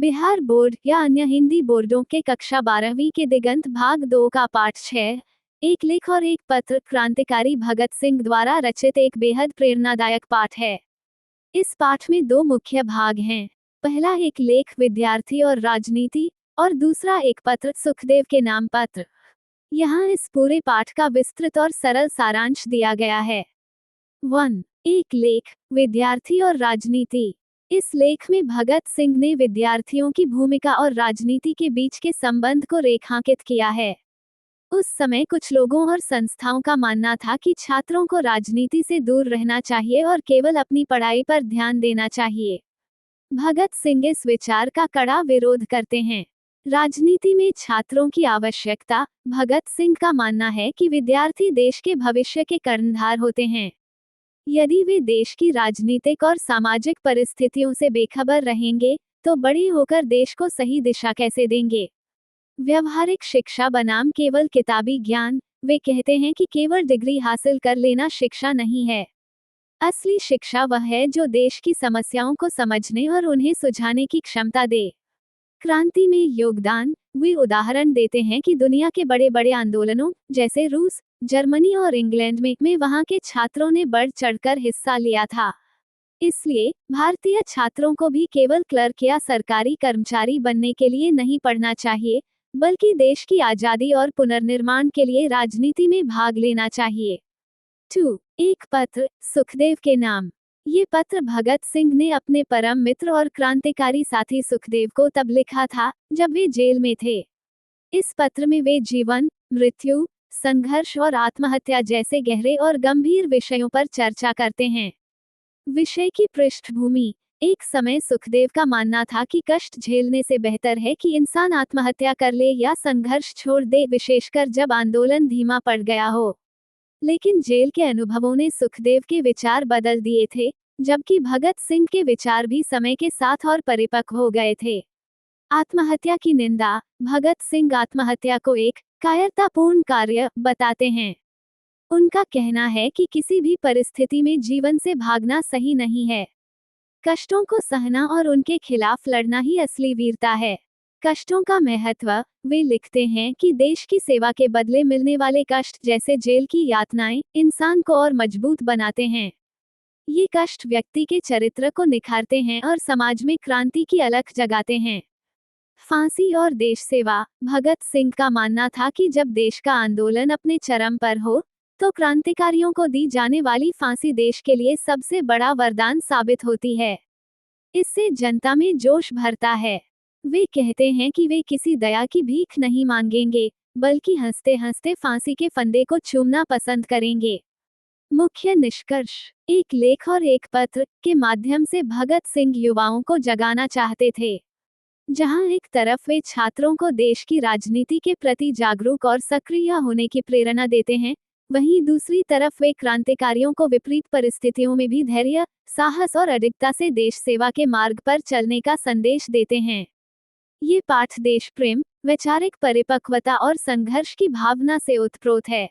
Bihar board या अन्य हिंदी बोर्डों के कक्षा 12वीं के दिगंत भाग 2 का पाठ 6, एक लेख और एक पत्र क्रांतिकारी भगत सिंह द्वारा रचित एक बेहद प्रेरणादायक पाठ है। इस पाठ में दो मुख्य भाग हैं। पहला एक लेख विद्यार्थी और राजनीति और दूसरा एक पत्र सुखदेव के नाम पत्र। यहाँ इस पूरे पाठ का विस्तृत और सरल सारांश दिया गया है। 1. एक लेख विद्यार्थी और राजनीति। इस लेख में भगत सिंह ने विद्यार्थियों की भूमिका और राजनीति के बीच के संबंध को रेखांकित किया है। उस समय कुछ लोगों और संस्थाओं का मानना था कि छात्रों को राजनीति से दूर रहना चाहिए और केवल अपनी पढ़ाई पर ध्यान देना चाहिए। भगत सिंह इस विचार का कड़ा विरोध करते हैं। राजनीति में छात्रों की आवश्यकता। भगत सिंह का मानना है कि विद्यार्थी देश के भविष्य के कर्णधार होते हैं। यदि वे देश की राजनीतिक और सामाजिक परिस्थितियों से बेखबर रहेंगे, तो बड़े होकर देश को सही दिशा कैसे देंगे। व्यवहारिक शिक्षा बनाम केवल किताबी ज्ञान। वे कहते हैं कि केवल डिग्री हासिल कर लेना शिक्षा नहीं है। असली शिक्षा वह है जो देश की समस्याओं को समझने और उन्हें सुलझाने की क्षमता दे। क्रांति में योगदान। वे उदाहरण देते हैं कि दुनिया के बड़े बड़े आंदोलनों जैसे रूस, जर्मनी और इंग्लैंड में वहां के छात्रों ने बढ़ चढ़कर हिस्सा लिया था। इसलिए भारतीय छात्रों को भी केवल क्लर्क या सरकारी कर्मचारी बनने के लिए नहीं पढ़ना चाहिए, बल्कि देश की आजादी और पुनर्निर्माण के लिए राजनीति में भाग लेना चाहिए। 2. एक पत्र सुखदेव के नाम। ये पत्र भगत सिंह ने अपने परम मित्र और क्रांतिकारी साथी सुखदेव को तब लिखा था जब वे जेल में थे। इस पत्र में वे जीवन, मृत्यु, संघर्ष और आत्महत्या जैसे गहरे और गंभीर विषयों पर चर्चा करते हैं। विषय की पृष्ठभूमि। एक समय सुखदेव का मानना था कि कष्ट झेलने से बेहतर है कि इंसान आत्महत्या कर ले या संघर्ष छोड़ दे, विशेषकर जब आंदोलन धीमा पड़ गया हो। लेकिन जेल के अनुभवों ने सुखदेव के विचार बदल दिए थे, जबकि भगत सिंह के विचार भी समय के साथ और परिपक्व हो गए थे। आत्महत्या की निंदा। भगत सिंह आत्महत्या को एक कायरतापूर्ण कार्य बताते हैं। उनका कहना है कि किसी भी परिस्थिति में जीवन से भागना सही नहीं है। कष्टों को सहना और उनके खिलाफ लड़ना ही असली वीरता है। कष्टों का महत्व। वे लिखते हैं कि देश की सेवा के बदले मिलने वाले कष्ट जैसे जेल की यातनाएं इंसान को और मजबूत बनाते हैं। ये कष्ट व्यक्ति के चरित्र को निखारते हैं और समाज में क्रांति की अलख जगाते हैं। फांसी और देश सेवा। भगत सिंह का मानना था कि जब देश का आंदोलन अपने चरम पर हो, तो क्रांतिकारियों को दी जाने वाली फांसी देश के लिए सबसे बड़ा वरदान साबित होती है। इससे जनता में जोश भरता है। वे कहते हैं कि वे किसी दया की भीख नहीं मांगेंगे, बल्कि हंसते हंसते फांसी के फंदे को चूमना पसंद करेंगे। मुख्य निष्कर्ष। एक लेख और एक पत्र के माध्यम से भगत सिंह युवाओं को जगाना चाहते थे। जहां एक तरफ वे छात्रों को देश की राजनीति के प्रति जागरूक और सक्रिय होने की प्रेरणा देते हैं, वहीं दूसरी तरफ वे क्रांतिकारियों को विपरीत परिस्थितियों में भी धैर्य, साहस और अडिगता से देश सेवा के मार्ग पर चलने का संदेश देते हैं। ये पाठ देश प्रेम, वैचारिक परिपक्वता और संघर्ष की भावना से ओतप्रोत है।